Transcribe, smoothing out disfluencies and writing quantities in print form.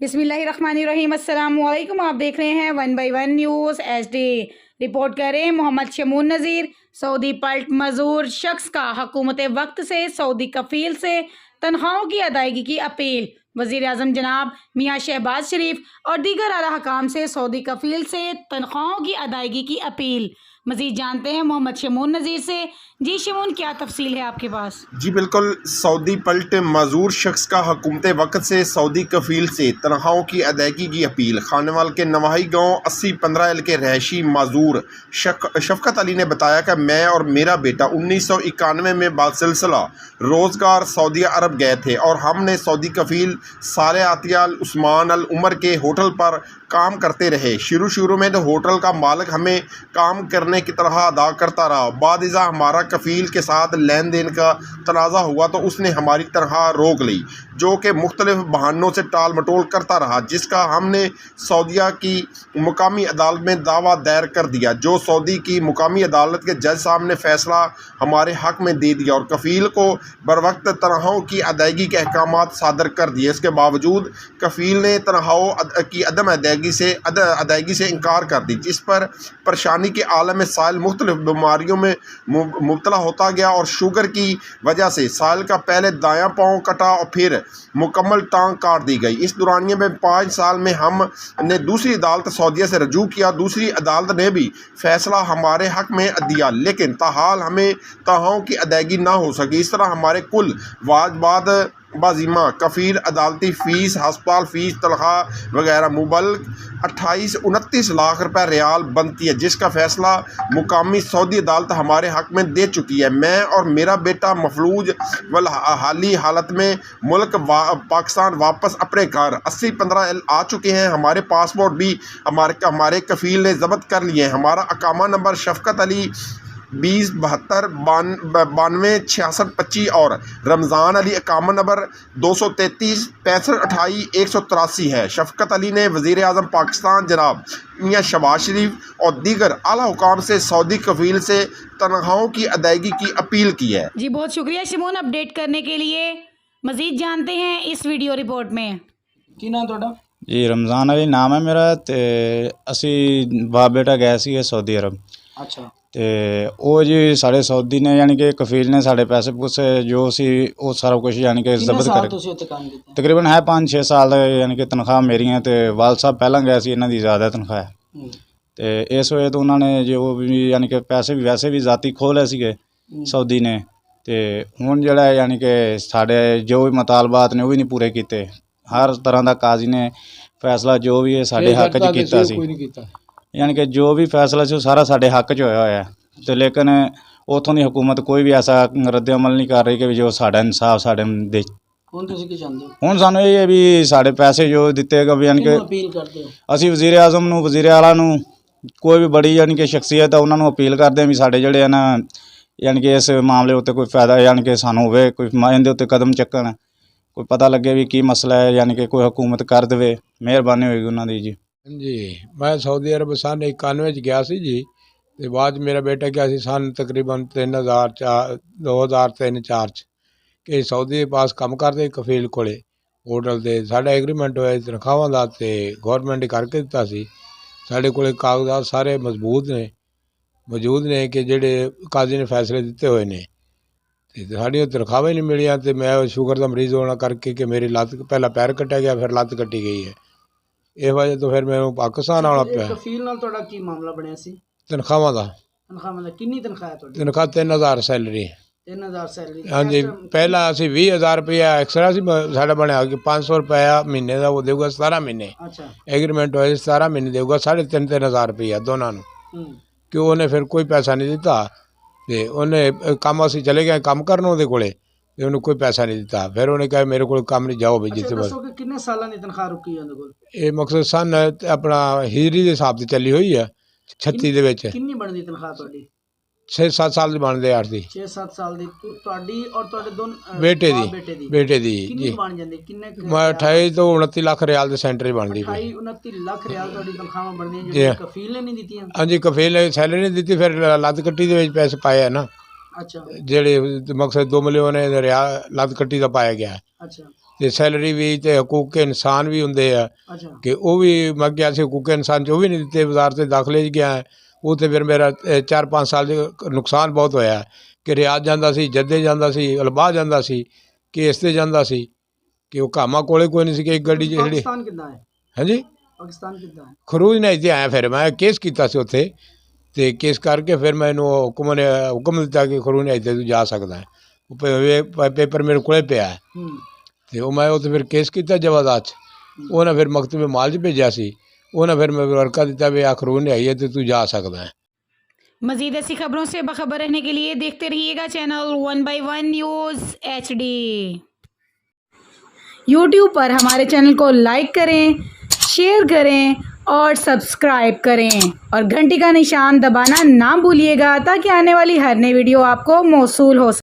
बिस्मिल्लाहिर्रहमानिर्रहीम। अस्सलामुअलैकुम। आप देख रहे हैं 1 बाई 1 न्यूज़ HD। रिपोर्ट करें मोहम्मद शमून नज़ीर। सऊदी पलट मजूर शख्स का हुकूमत वक्त से सऊदी कफील से तनख्वाहों की अदायगी की अपील। वज़ीर आज़म जनाब मियाँ शहबाज शरीफ और दीगर आला हकाम से सऊदी कफील से तनख्वाहों की अदायगी की अपील। मज़ीद जानते हैं मोहम्मद शमून नज़ीर से। जी शमून, क्या तफसील है आपके पास? जी बिल्कुल, सऊदी पलट मजूर शख्स का हुकूमत वक्त से सऊदी कफील से तनख्वाहों की अदायगी की अपील। खानेवाल के नवाही गाँव 80-15 के रहायशी मजूर शफकत अली ने बताया कि मैं और मेरा बेटा 1991 में बासिलसिला रोज़गार सऊदी अरब गए थे और हमने सऊदी कफील साले आतिया अल उस्मान अल उमर के होटल पर काम करते रहे। शुरू में तो होटल का मालिक हमें काम करने की तरह अदा करता रहा। बाद इज़ा हमारा कफील के साथ लेन देन का तनाज़ा हुआ तो उसने हमारी तनख्वाह रोक ली, जो कि मुख्तलिफ बहानों से टाल मटोल करता रहा, जिसका हमने सऊदीया की मुकामी अदालत में दावा दायर कर दिया। जो सऊदी की मुकामी अदालत के जज साहब ने फ़ैसला हमारे हक़ में दे दिया और कफील को बरवक्त तनख्वाहों की अदायगी के अहकाम सादर कर दिए। इसके बावजूद कफील ने तनख्वाहों की अदायगी से इनकार कर दी, जिस पर परेशानी के आलम में साइल मुख्तलिफ बीमारियों में मुब्तला होता गया और शुगर की वजह से साइल का पहले दायां पाँव कटा और फिर मुकम्मल टांग काट दी गई। इस दौरानिए में 5 साल में हमने दूसरी अदालत सऊदीया से रजू किया। दूसरी अदालत ने भी फैसला हमारे हक़ में दिया, लेकिन ताहाल हमें तनख्वाहों की अदायगी ना हो सकी। इस तरह हमारे कुल वाजबात बाजीमा कफील, अदालती फ़ीस, हस्पताल फ़ीस, तनख्वाह वगैरह मुबल्लग 28-29 लाख रुपए रियाल बनती है, जिसका फ़ैसला मुकामी सऊदी अदालत हमारे हक़ में दे चुकी है। मैं और मेरा बेटा मफलूज वल हाली हालत में मुल्क पाकिस्तान वापस अपने घर 80-15 आ चुके हैं। हमारे पासपोर्ट भी हमारे कफील ने ज़ब्त कर लिए हैं। हमारा अकामा नंबर शफकत अली 20-72-92-66-25 और रमज़ान अली अकामा नंबर 233-65-28-183 है। शफकत अली ने वज़ीर आज़म पाकिस्तान जनाब मियाँ शहबाज शरीफ और दीगर आला हुकाम से सऊदी कफील से तनख्वाहों की अदायगी की अपील की है। जी बहुत शुक्रिया शमून, अपडेट करने के लिए। मज़ीद जानते हैं इस वीडियो रिपोर्ट में। की नाम थोड़ा? जी रमज़ान अली नाम है मेरा। तो असी बाप बेटा गए सी सऊदी अरब। अच्छा। तो वो जी साढ़े सऊदी ने यानी कि कफील ने साढ़े पैसे पूसे जो सी वो सारा कुछ यानी कि जब्त कर तकरीबन है 5-6 साल यानी कि तनख्वाह मेरी है। तो वाल साहब पहला गए सी, इन्हों की ज़्यादा तनख्वाह है। तो इस वजह तो उन्होंने जो भी यानी कि पैसे भी वैसे भी जाती खो ले सीगे सऊदी ने। तो हुण जिहड़ा यानी कि साढ़े जो भी मुतालबात ने वो भी नहीं पूरे किए। हर तरह का काजी ने फैसला जो भी है साढ़े हक च कीता सी, यानी कि जो भी फैसला से सारा साढ़े हक च होया है। तो लेकिन उतों की हुकूमत कोई भी ऐसा रद्द अमल नहीं कर रही कि जो साढ़ा इंसाफ साढ़े दे। हुण सानूं ये भी साढ़े पैसे जो दिते गए यानी कि असीं वज़ीर आज़म नूं वज़ीर आला नूं कोई भी बड़ी यानी कि शख्सियत है उन्होंने अपील करते हैं भी साढ़े जिहड़े ना यानी कि इस मामले उत्ते कोई फायदा यानी कि सानूं होवे, कोई इहदे उत्ते कदम चुकण, कोई पता लगे भी की मसला है, यानी कि कोई हुकूमत कर देवे। मेहरबानी होएगी उन्हां दी जी। जी मैं सऊदी अरब सन 91 गया सी जी। तो बाद मेरा बेटा गया सी सन तकरीबन 2003-4 कि सऊदी के पास काम करते कफील कोले होटल से साढ़ा एग्रीमेंट होया तनख्वाहां दा ते गौरमेंट ने करके दिता सी। साढ़े कोले कागजात सारे मौजूद ने कि जेडे काजी ने फैसले दिते हुए ने। तो साड़ी तनख्वाहां ही नहीं मिलियां। तो मैं शुगर का मरीज़ होना करके कि मेरी लत्त पहला पैर कट्टिया गया, फिर लत्त कट्टी गई है। इस वजह तो फिर मैं पाकिस्तान आना पिया। कफील नाल तुहाडा की मामला बनया सी? तनख्वाहां दा किन्नी तनख्वाह है तुहाडी? तनख्वाह 3000 सैलरी। 3000 सैलरी? हाँ जी, पहला असी 20000 रुपया एक्सट्रा सी साढ़ा बनया कि 500 रुपया महीने का वो देगा 17 महीने। अच्छा। एग्रीमेंट होया 17 महीने देगा 3,500 रुपया दोनों नूं। क्यों उन्हें फिर कोई पैसा नहीं दिता। तो उन्हें काम असी चले गए काम करन उहदे कोले, ते उन्हें कोई पैसा नहीं दिता। फिर उन्हें कहा मेरे को काम नहीं जाओ भाई जिथे बस। किन्ने सालां दी तनख्वाह रुकी उहदे कोल? ये मकसद सन अपना हिजरी के हिसाब से चली हुई है 36 दे विच। किन्नी बनदी तनख्वाह तुहाडी? 6-7 साल दी बनदे यार दी। 6-7 साल दी तुहाडी और तुहाडे दोनों बेटे दी किन्नी बन जांदी? किन्ने? 28 तो 29 लाख रियाल दे सेंटर ही बनदी। 28-29 लाख रियाल तुहाडी तनख्वाह बनदी जो कफील ने नहीं दित्तियां? हाँ जी, कफील ने सैलरी नहीं दी, फिर लद कट्टी दे विच पैसे पाए है ना। अच्छा। जेड़े मकसद 2 मिलियन रियाल लद कट्टी दा पाया गया है। अच्छा। ਤੇ ਸੈਲਰੀ ਵੀ ਤੇ ਹਕੂਕ ਇਨਸਾਨ ਵੀ ਹੁੰਦੇ ਆ ਅੱਛਾ ਕਿ ਉਹ ਵੀ ਮੈਂ ਗਿਆ ਸੀ ਹਕੂਕ ਇਨਸਾਨ 'ਚ ਉਹ ਵੀ ਨਹੀਂ ਦਿੱਤੇ ਵਜ਼ਾਰਤ ਦਾਖਲੇ 'ਚ ਗਿਆ ਉਹ ਤੇ ਫਿਰ ਮੇਰਾ 4-5 ਸਾਲ ਦੇ ਨੁਕਸਾਨ ਬਹੁਤ ਹੋਇਆ ਕਿ ਰਿਆਜ਼ ਜਾਂਦਾ ਸੀ ਜੱਦੇ ਜਾਂਦਾ ਸੀ ਅਲਬਾਹ ਜਾਂਦਾ ਸੀ ਕੇਸ 'ਤੇ ਜਾਂਦਾ ਸੀ ਕਿ ਉਹ ਕਾਮਾ ਕੋਲੇ ਕੋਈ ਨਹੀਂ ਸੀ ਕਿ ਇੱਕ ਗੱਡੀ ਜਿਹੜੀ ਪਾਕਿਸਤਾਨ ਕਿੱਦਾਂ ਹੈ ਹਾਂਜੀ ਪਾਕਿਸਤਾਨ ਕਿੱਦਾਂ ਹੈ ਖਰੂਜ ਨੇ ਇੱਥੇ ਆਇਆ ਫਿਰ ਮੈਂ ਕੇਸ ਕੀਤਾ ਸੀ ਉੱਥੇ ਤੇ ਕੇਸ ਕਰਕੇ ਫਿਰ ਮੈਨੂੰ ਹੁਕਮ ਨੇ ਹੁਕਮ ਦਿੱਤਾ ਕਿ ਖਰੂਜ ਨੇ ਇੱਥੇ ਤੂੰ ਜਾ ਸਕਦਾ ਹੈ ਉਹ ਪੇਪਰ ਮੇਰੇ ਕੋਲੇ ਪਿਆ ਹੈ ਤੇ ਉਹ ਮੈਂ ਉੱਥੇ ਫਿਰ ਕੇਸ ਕੀਤਾ ਜਵਾਦਾਤ 'ਚ ਉਹਨਾਂ ਫਿਰ ਮਕਤੂਬ ਮਾਲ 'ਚ ਭੇਜਿਆ ਸੀ ਉਹਨਾਂ ਫਿਰ मैं वर्का ਦਿੱਤਾ ਵੀ ਆ ਖਰੂਜ ਨੇ ਆਈ ਹੈ ਤੇ ਤੂੰ ਜਾ ਸਕਦਾ है। मज़ीद ऐसी खबरों से बाखबर रहने के लिए देखते रहिएगा चैनल 1/1 न्यूज़ HD। यूट्यूब पर हमारे चैनल को लाइक करें, शेयर करें और सब्सक्राइब करें और घंटी का निशान दबाना ना भूलिएगा ताकि आने वाली हर नई वीडियो आपको मौसूल हो सके।